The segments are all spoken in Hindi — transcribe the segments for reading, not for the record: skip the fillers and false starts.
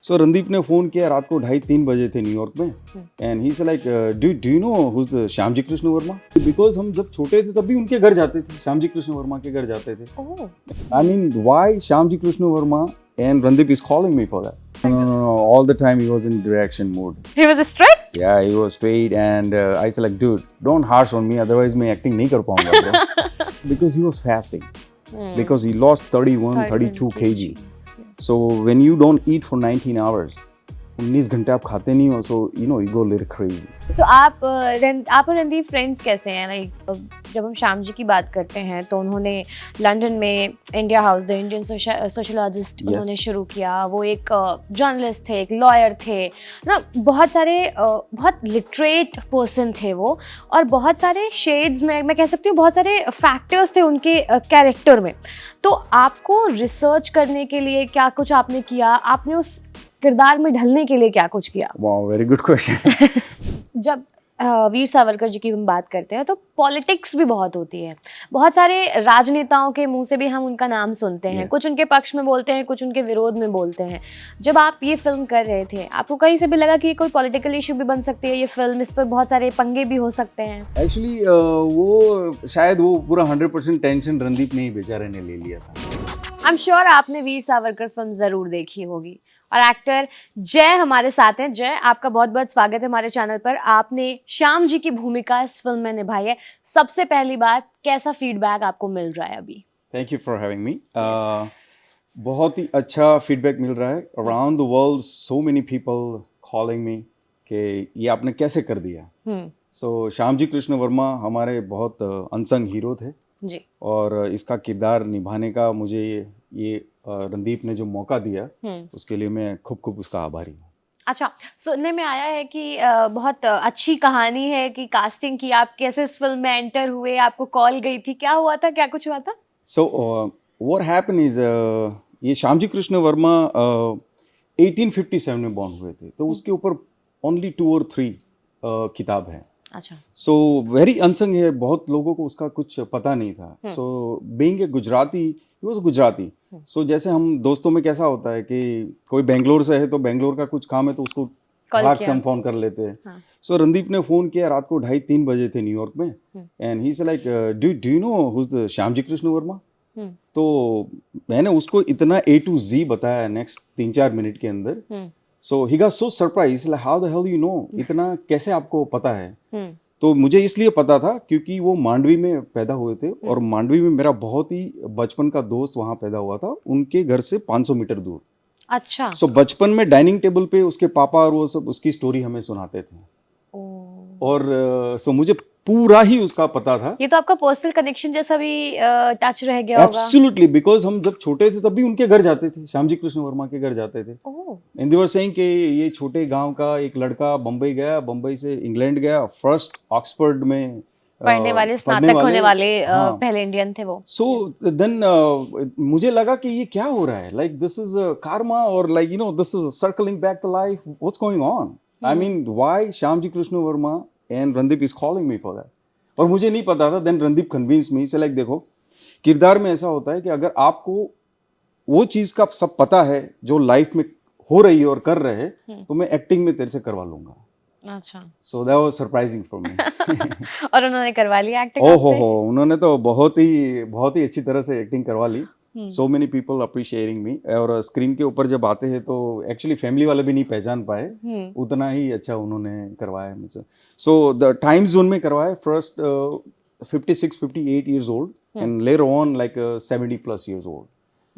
सो रणदीप ने फ़ोन किया रात को 2:30-3 बजे थे न्यूयॉर्क में एंड ही से like do you know who's the Shyamji Krishna Varma because हम जब छोटे थे तब भी उनके घर जाते थे, श्यामजी कृष्ण वर्मा के घर जाते थे। आई mean why Shyamji Krishna Varma and Randeep is calling me for that. No, all the time he was in direction mode. He was strict? Yeah, he was straight and I said like, dude, don't harsh on me, otherwise मैं acting नहीं कर पाऊंगा bro. Because he was fasting. Because he lost 32 kg. So when you don't eat for 19 hours, 19 घंटे आप खाते नहीं हो, so you know you go a little crazy. So आप और रणदीप फ्रेंड्स कैसे हैं? लाइक जब हम श्याम जी की बात करते हैं तो उन्होंने लंदन में India house the Indian sociologist उन्होंने शुरू किया। वो एक जर्नलिस्ट थे, एक लॉयर थे ना, बहुत सारे बहुत लिटरेट पर्सन थे वो, और बहुत सारे शेड्स में मैं कह सकती हूँ बहुत सारे फैक्टर्स थे उनके कैरेक्टर में। तो आपको रिसर्च करने के लिए क्या कुछ आपने किया? आपने उस किरदार में ढलने के लिए क्या कुछ किया? Wow, very good question. जब वीर सावरकर जी की हम बात करते हैं तो पॉलिटिक्स भी बहुत होती है, बहुत सारे राजनेताओं के मुंह से भी हम उनका नाम सुनते हैं। कुछ उनके पक्ष में बोलते हैं, कुछ उनके विरोध में बोलते हैं। जब आप ये फिल्म कर रहे थे, आपको कहीं से भी लगा कि कोई पॉलिटिकल इशू भी बन सकती है ये फिल्म, इस पर बहुत सारे पंगे भी हो सकते हैं? एक्चुअली वो शायद वो पूरा 100% टेंशन रणदीप ने ही बेचारे ने ले लिया था। आई एम श्योर आपने वीर सावरकर फिल्म जरूर देखी होगी, और एक्टर जय हमारे साथ हैं। जय, आपका बहुत बहुत स्वागत है हमारे चैनल पर। आपने श्याम जी की भूमिका इस फिल्म में निभाई है। सबसे पहली बात, कैसा फीडबैक आपको मिल रहा है अभी? Thank you for having me. बहुत ही अच्छा फीडबैक मिल रहा है। Around the world so many people calling me कि ये आपने कैसे कर दिया। सो श्यामजी कृष्ण वर्मा हमारे बहुत अनसंग हीरो थे जी, और इसका किरदार निभाने का मुझे ये रणदीप ने जो मौका दिया उसके लिए मैं खूब उसका आभारी हूँ। अच्छा, सुनने में आया है कि बहुत अच्छी कहानी है कि कास्टिंग की, आप कैसे इस फिल्म में एंटर हुए, आपको कॉल गई थी, क्या हुआ था, क्या कुछ हुआ था? सो व्हाट हैपेंड इज ये श्यामजी कृष्ण वर्मा 1857 में बॉर्न हुए थे, तो उसके ऊपर ओनली 2 और 3 किताब है। अच्छा। सो वेरी अनसंग है, बहुत लोगों को उसका कुछ पता नहीं था। So being a Gujarati, he was Gujarati. So जैसे हम दोस्तों में कैसा होता है कि कोई बेंगलोर से है तो बेंगलोर का कुछ काम है तो उसको फटाक से हम फोन कर लेते हैं। सो रणदीप ने फोन किया रात को 2:30-3 बजे थे न्यूयॉर्क में एंड ही से like do you know who's the Shyamji Krishna Varma. तो मैंने उसको इतना A to Z बताया नेक्स्ट 3-4 मिनट के अंदर। So he got so surprise, like how the hell you know, इतना कैसे आपको पता है? तो मुझे इसलिए पता था क्योंकि वो मांडवी में पैदा हुए थे और मांडवी में मेरा बहुत ही बचपन का दोस्त वहाँ पैदा हुआ था, उनके घर से 500 मीटर दूर। अच्छा। सो बचपन में डाइनिंग टेबल पे उसके पापा और वो सब उसकी स्टोरी हमें सुनाते थे। और सो मुझे पूरा ही उसका पता था। ये तो आपका पर्सनल कनेक्शन जैसा भी टच रह गया होगा। एब्सोल्युटली, बिकॉज हम जब छोटे थे तब भी उनके घर जाते थे, श्यामजी कृष्ण वर्मा के घर जाते थे। एंड दे वर सेइंग कि ये छोटे गांव का एक लड़का बम्बई गया, बम्बई से इंग्लैंड गया, फर्स्ट ऑक्सफोर्ड में पढ़ने वाले, स्नातक होने वाले पहले इंडियन थे वो। सो देन मुझे लगा कि ये क्या हो रहा है, लाइक दिस इज karma और like you know this is circling back to life, what's going on? I mean why Shyamji Krishna Varma and Randeep is calling me for that. और मुझे नहीं पता था। देन रणदीप कन्विंस मी से लाइक देखो, किरदार में ऐसा होता है कि अगर आपको वो चीज का सब पता है जो लाइफ में हो रही है और कर रहे हैं, तो मैं एक्टिंग में तेरे से करवा लूंगा। अच्छा। So that was surprising for me. और उन्होंने करवा लिया एक्टिंग आपसे? हो, उन्होंने तो बहुत ही अच्छी तरह से एक्टिंग करवा ली। So many people appreciating me. और स्क्रीन के ऊपर जब आते हैं तो एक्चुअली फैमिली वाले भी नहीं पहचान पाए, उतना ही अच्छा उन्होंने करवाया मुझे। सो द टाइम जोन में करवाया, first 56-58 years old and later on like 70+ years old.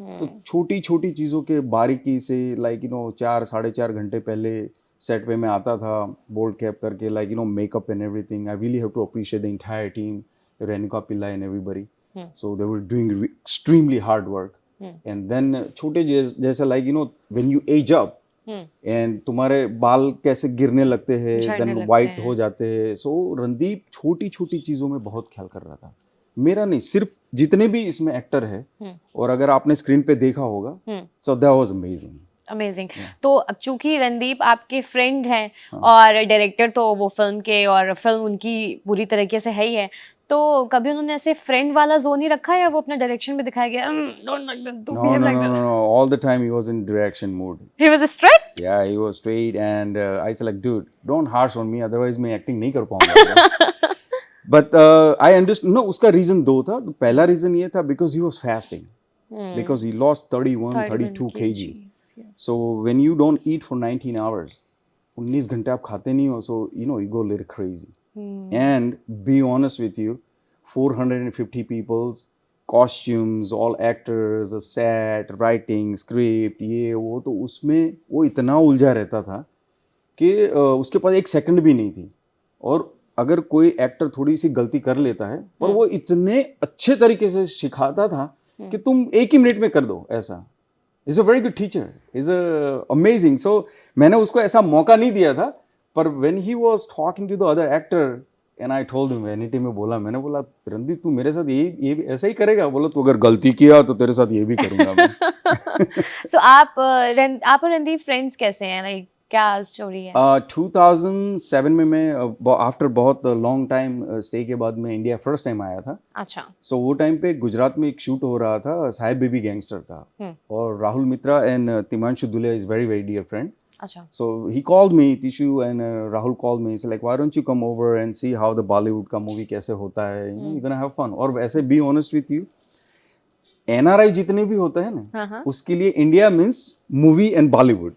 तो छोटी छोटी चीज़ों के बारीकी से लाइक यू नो 4-4.5 घंटे पहले सेट पे मैं आता था बोल्ड कैप करके, like you know makeup and everything. I really have to appreciate the entire team, Renuka Pilla and everybody. So they were doing extremely hard work. And then छोटे जैसा like you know when you age up and तुम्हारे बाल कैसे गिरने लगते हैं, देन वाइट हो जाते हैं। सो रणदीप छोटी छोटी चीज़ों में बहुत ख्याल कर रहा था। मेरा नहीं, सिर्फ जितने भी इसमें एक्टर है और अगर आपने स्क्रीन पे देखा होगा, so that was amazing. Amazing. तो अब चूंकि रणदीप आपके फ्रेंड हैं और डायरेक्टर तो वो फिल्म के, और फिल्म उनकी पूरी तरीके से है ही है, तो कभी उन्होंने ऐसे फ्रेंड वाला जोन ही रखा या वो अपना डायरेक्शन में दिखाया गया don't like this do No, behave no, like no, no, this? no. All the time he was in direction mode. He was strict? Yeah, he was straight, and I said like, dude, don't harsh on me, otherwise मैं acting नहीं कर पाऊंगा. But I understood. No, उसका reason दो था. पहला reason ये था because he was fasting. Because he lost 31, 32 kg. Yes. So when you don't eat for 19 hours, 19 घंटे आप खाते नहीं हो, so you know you go a little crazy. And be honest with you, 450 people's costumes, all actors, a set, writing, script, ये वो, तो उसमें वो इतना उलझा रहता था कि उसके पास एक सेकंड भी नहीं थी. और अगर कोई एक्टर थोड़ी सी गलती कर लेता है, और वो इतने अच्छे तरीके से सिखाता था कि तुम एक ही मिनट में कर दो ऐसा. Is a very good teacher, is amazing. So मैंने उसको ऐसा मौका नहीं दिया था. पर when he was talking to the other actor and I told him, vanity में बोला, मैंने बोला रणदीप तू मेरे साथ ये ऐसा ही करेगा? बोला तू अगर गलती किया तो तेरे साथ ये भी करूंगा मैं. सो आप और रणदीप फ्रेंड्स कैसे हैं? लाइक क्या स्टोरी है? 2007 में मैं आफ्टर बहुत लॉन्ग टाइम स्टे के बाद मैं इंडिया फर्स्ट टाइम आया था. अच्छा. सो वो टाइम पे गुजरात में एक शूट हो रहा था साहेब बेबी गैंगस्टर का, और Rahul Mitra and Timanshu Dule is very very dear friend. अच्छा. So he called me, Tishu and Rahul called me. He's like, why don't you come over and see how the Bollywood का movie कैसे होता है? You know, you're gonna have fun. और वैसे be honest with you, NRI जितने भी होते हैं ना, उसके लिए India means movie and Bollywood.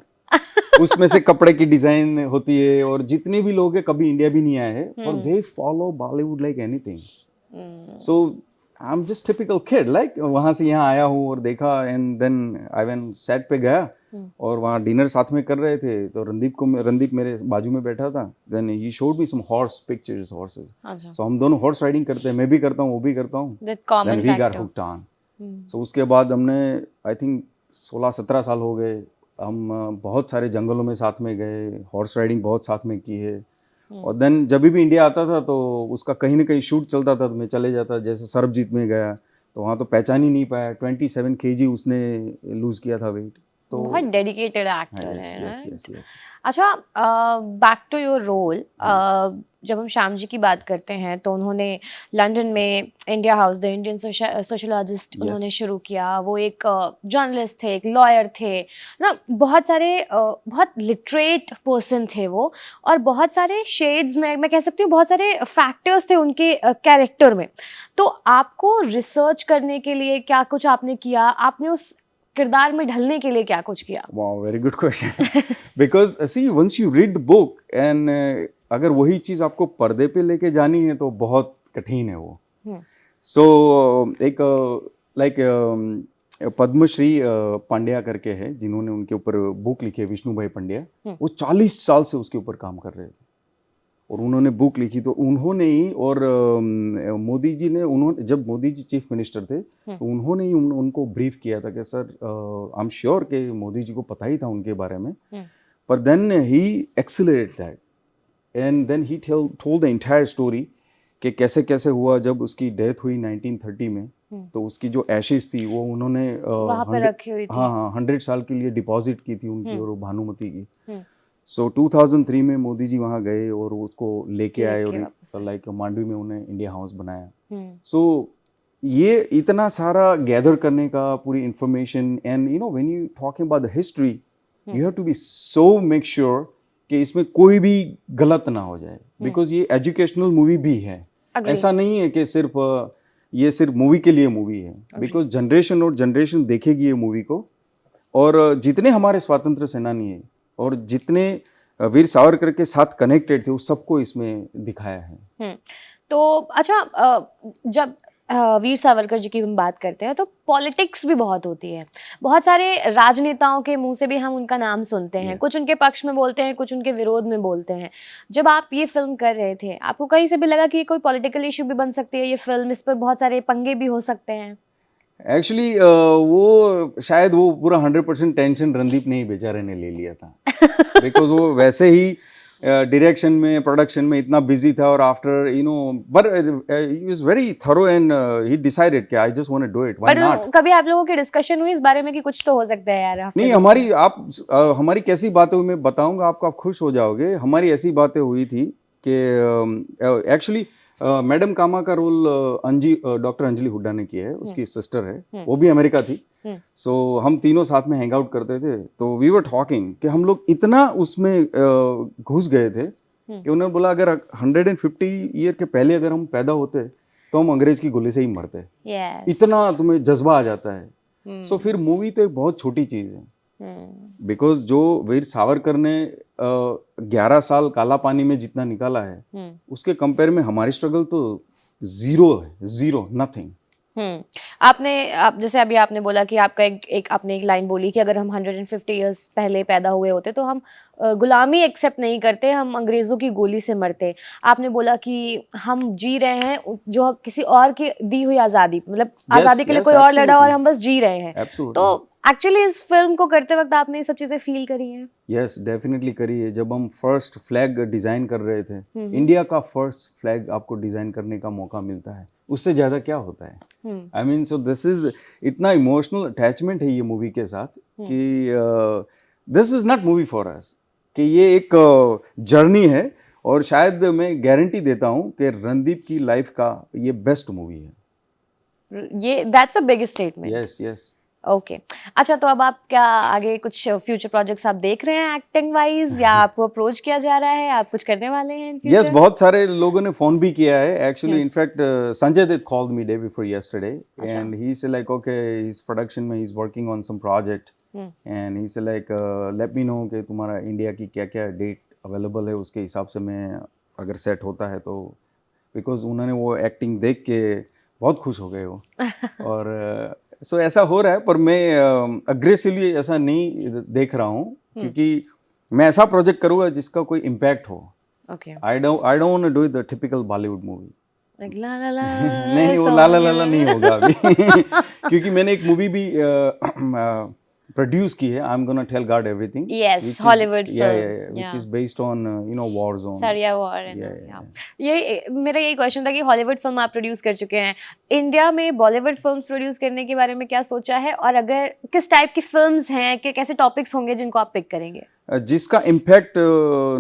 उसमें से कपड़े की डिजाइन होती है, और जितने भी लोग हैं कभी इंडिया भी नहीं आए हैं, और they follow Bollywood like anything. So I'm just typical kid, like वहाँ से यहाँ आया हूँ और देखा, and then I went set पे गया, और वहाँ डिनर साथ में कर रहे थे, तो रणदीप मेरे बाजू में बैठा था. Then he showed me some horse pictures, horses. अच्छा. So हम दोनों हॉर्स राइडिंग करते हैं, मैं भी करता हूँ, वो भी करता हूँ. Then we got hooked on. So उसके बाद हमने I think 16-17 साल हो गए, हम बहुत सारे जंगलों में साथ में गए, हॉर्स राइडिंग बहुत साथ में की है. और देन जब भी इंडिया आता था तो उसका कहीं ना कहीं शूट चलता था तो मैं चले जाता. जैसे सरबजीत में गया तो वहाँ तो पहचान ही नहीं पाया, 27 kg उसने लूज किया था वेट. तो बहुत डेडिकेटेड एक्टर है. yes. अच्छा, बैक टू योर रोल. जब हम श्याम जी की बात करते हैं तो उन्होंने लंदन में India house the Indian sociologist उन्होंने शुरू किया. वो एक जर्नलिस्ट थे, एक लॉयर थे ना, बहुत सारे बहुत लिटरेट पर्सन थे वो, और बहुत सारे शेड्स में मैं कह सकती हूँ बहुत सारे फैक्टर्स थे उनके कैरेक्टर में. तो आपको रिसर्च करने के लिए क्या कुछ आपने किया? आपने उस किरदार में ढलने के लिए क्या कुछ किया? Wow, very good question. Because see, once you read the book and अगर वही चीज आपको पर्दे पे लेके जानी है तो बहुत कठिन है वो. So एक लाइक पद्मश्री पांड्या करके है जिन्होंने उनके ऊपर बुक लिखी है, विष्णु भाई पांड्या. वो 40 साल से उसके ऊपर काम कर रहे थे, और उन्होंने बुक लिखी. तो उन्होंने ही, और मोदी जी ने, उन्होंने जब मोदी जी चीफ मिनिस्टर थे तो उन्होंने ही उनको ब्रीफ किया था कि सर आई एम श्योर कि मोदी जी को पता ही था उनके बारे में. पर then he accelerated that, and then he told the entire story कि कैसे कैसे हुआ. जब उसकी डेथ हुई 1930 में, तो उसकी जो एशेस थी वो उन्होंने वहाँ पे रखी हुई थी. हाँ 100 साल के लिए डिपॉजिट की थी उनकी और भानुमति की. सो 2003 में मोदी जी वहाँ गए और उसको लेके आए, और लाइक मांडवी में उन्हें इंडिया हाउस बनाया. सो ये इतना सारा गैदर करने का पूरी information, and you know when you talking about the history you have to be so make sure कि इसमें कोई भी गलत ना हो जाए, बिकॉज ये एजुकेशनल मूवी भी है. ऐसा नहीं है कि सिर्फ ये सिर्फ मूवी के लिए मूवी है, बिकॉज जनरेशन और जनरेशन देखेगी ये मूवी को. और जितने हमारे स्वतंत्र सेनानी है और जितने वीर सावरकर के साथ कनेक्टेड थे उस सबको इसमें दिखाया है. तो अच्छा, जब वीर सावरकर जी की हम बात करते हैं तो पॉलिटिक्स भी बहुत होती है. बहुत सारे राजनेताओं के मुंह से भी हम उनका नाम सुनते हैं. कुछ उनके पक्ष में बोलते हैं, कुछ उनके विरोध में बोलते हैं. जब आप ये फिल्म कर रहे थे, आपको कहीं से भी लगा कि ये कोई पॉलिटिकल इशू भी बन सकती है ये फिल्म, इस पर बहुत सारे पंगे भी हो सकते हैं? एक्चुअली वो शायद वो पूरा 100% टेंशन रणदीप ने ही बेचारे ने ले लिया था. बिकॉज वो वैसे ही डायरेक्शन में, प्रोडक्शन में इतना बिजी था, और after you know but he was very thorough and he decided कि I just want to do it, why not. कभी आप लोगों की डिस्कशन हुई इस बारे में कि कुछ तो हो सकता है यार? नहीं, हमारी कैसी बातें हुई मैं बताऊंगा आपको, आप खुश हो जाओगे. हमारी ऐसी बातें हुई थी कि एक्चुअली मैडम कामा का रोल डॉक्टर अंजलि हुड्डा ने किया है, उसकी सिस्टर है, वो भी अमेरिका थी। सो हम तीनों साथ में हैंग आउट करते थे, तो वी वर टॉकिंग कि हम लोग इतना उसमें घुस गए थे कि उन्होंने बोला अगर 150 ईयर के पहले अगर हम पैदा होते तो हम अंग्रेज की गोली से ही मरते। इतना तुम्हें जज्बा आ जाता है। सो फिर मूवी तो एक बहुत छोटी चीज है, बिकॉज जो वीर सावरकर ने 11 साल काला पानी में जितना निकाला है, उसके कंपेयर में हमारी स्ट्रगल तो जीरो है, जीरो, नथिंग। आप जैसे अभी आपने बोला कि आपका आपने एक लाइन बोली कि अगर हम 150 इयर्स पहले पैदा हुए होते तो हम गुलामी एक्सेप्ट नहीं करते, हम अंग्रेज़ों की गोली से मरते। आपने बोला कि हम जी रहे हैं जो किसी और की दी हुई आज़ादी, मतलब आज़ादी के लिए कोई और लड़ा और हम बस जी रहे हैं। तो एक्चुअली इस फिल्म को करते वक्त आपने ये सब चीज़ें फील करी हैं? यस, डेफिनेटली करी है। जब हम फर्स्ट फ्लैग डिज़ाइन कर रहे थे, इंडिया का फर्स्ट फ्लैग आपको डिज़ाइन करने का मौका मिलता है, उससे ज़्यादा क्या होता है? I mean, so this is इतना इमोशनल अटैचमेंट है ये मूवी के साथ कि this is not movie for us, कि ये एक जर्नी है, और शायद मैं गारंटी देता हूँ कि रणदीप की लाइफ का ये बेस्ट मूवी है। ये that's a big statement. Yes yes. Okay, अच्छा, तो अब आप क्या आगे कुछ फ्यूचर प्रोजेक्ट्स आप देख रहे हैं एक्टिंग वाइज, या आपको अप्रोच किया जा रहा है, आप कुछ करने वाले हैं इन फ्यूचर? यस, बहुत सारे लोगों ने फोन भी किया है actually. In fact Sanjay Dutt called me day before yesterday and ही से लाइक ओके, हिज प्रोडक्शन में he is working on some project and ही से लाइक लेट मी नो कि तुम्हारा इंडिया की क्या क्या डेट अवेलेबल है, उसके हिसाब से मैं अगर सेट होता है तो, बिकॉज उन्होंने वो एक्टिंग देख के बहुत खुश हो गए वो। और सो ऐसा हो रहा है, पर मैं अग्रेसिवली ऐसा नहीं देख रहा हूँ, क्योंकि मैं ऐसा प्रोजेक्ट करूँगा जिसका कोई इम्पैक्ट हो। I don't want to do the typical Bollywood movie. ला ला ला नहीं, वो ला ला ला नहीं होगा अभी। क्योंकि मैंने एक मूवी भी प्रोड्यूस की है, I am gonna tell god everything. Yes, Hollywood film which is based on war zone, Syria war. ये मेरा यही क्वेश्चन था कि हॉलीवुड फिल्म आप प्रोड्यूस कर चुके हैं, इंडिया में बॉलीवुड फिल्म प्रोड्यूस करने के बारे में क्या सोचा है, और अगर किस टाइप की फिल्म्स हैं, कि कैसे टॉपिक्स होंगे जिनको आप पिक करेंगे? जिसका इम्पैक्ट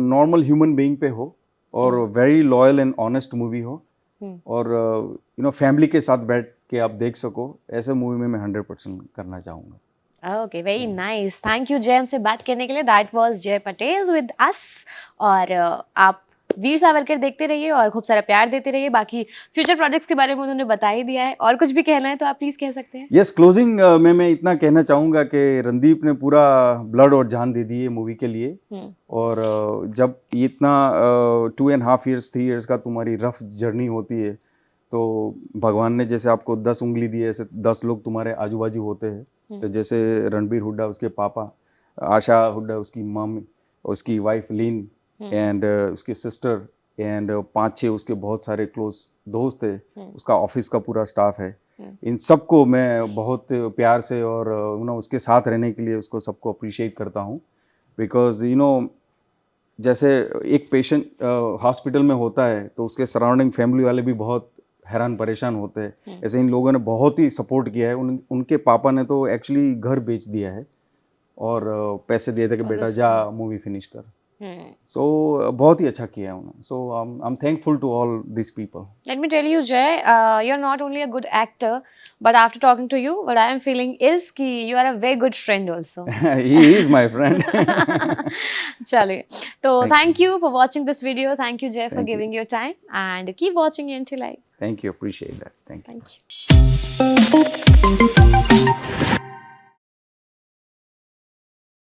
नॉर्मल ह्यूमन बीइंग पे हो, और very loyal and honest movie हो, और फैमिली के साथ बैठ के आप देख सको, ऐसे मूवी में मैं 100% करना चाहूँगा। Okay, very nice. Thank you जय हमसे बात करने के लिए। दैट वाज जय पटेल विद अस। और आप वीर सावरकर देखते रहिए और खूब सारा प्यार देते रहिए। बाकी फ्यूचर प्रोजेक्ट्स के बारे में उन्होंने बता ही दिया है, और कुछ भी कहना है तो आप प्लीज कह सकते हैं। यस, क्लोजिंग में मैं इतना कहना चाहूँगा कि रणदीप ने पूरा ब्लड और जान दे दी है मूवी के लिए, और जब इतना 2.5 years 3 years का तुम्हारी रफ जर्नी होती है, तो भगवान ने जैसे आपको 10 उंगली दी है, ऐसे 10 लोग तुम्हारे आजू बाजू होते हैं। तो जैसे रणबीर हुड्डा उसके पापा, आशा हुड्डा उसकी मम, उसकी वाइफ लीन, एंड उसकी सिस्टर, एंड 5-6 उसके बहुत सारे क्लोज दोस्त है, उसका ऑफिस का पूरा स्टाफ है। इन सबको मैं बहुत प्यार से और उसके साथ रहने के लिए उसको सबको अप्रिशिएट करता हूँ, बिकॉज जैसे एक पेशेंट हॉस्पिटल में होता है तो उसके सराउंडिंग फैमिली वाले भी बहुत हैरान परेशान होते हैं। ऐसे इन लोगों ने बहुत ही सपोर्ट किया है। उनके पापा ने तो एक्चुअली घर बेच दिया है और पैसे दिए थे कि बेटा जा मूवी फिनिश कर। सो बहुत ही अच्छा किया है उन्होंने। So I am thankful to all this people. Let me tell you, Jay, you're not only a good actor, but after talking to you, what I am feeling is कि you are a very good friend also. He is my friend. चलिए, तो thank you for watching this video. Thank you, Jay, for giving your time, and keep watching until I. Thank you, appreciate that. Thank you. Thank you.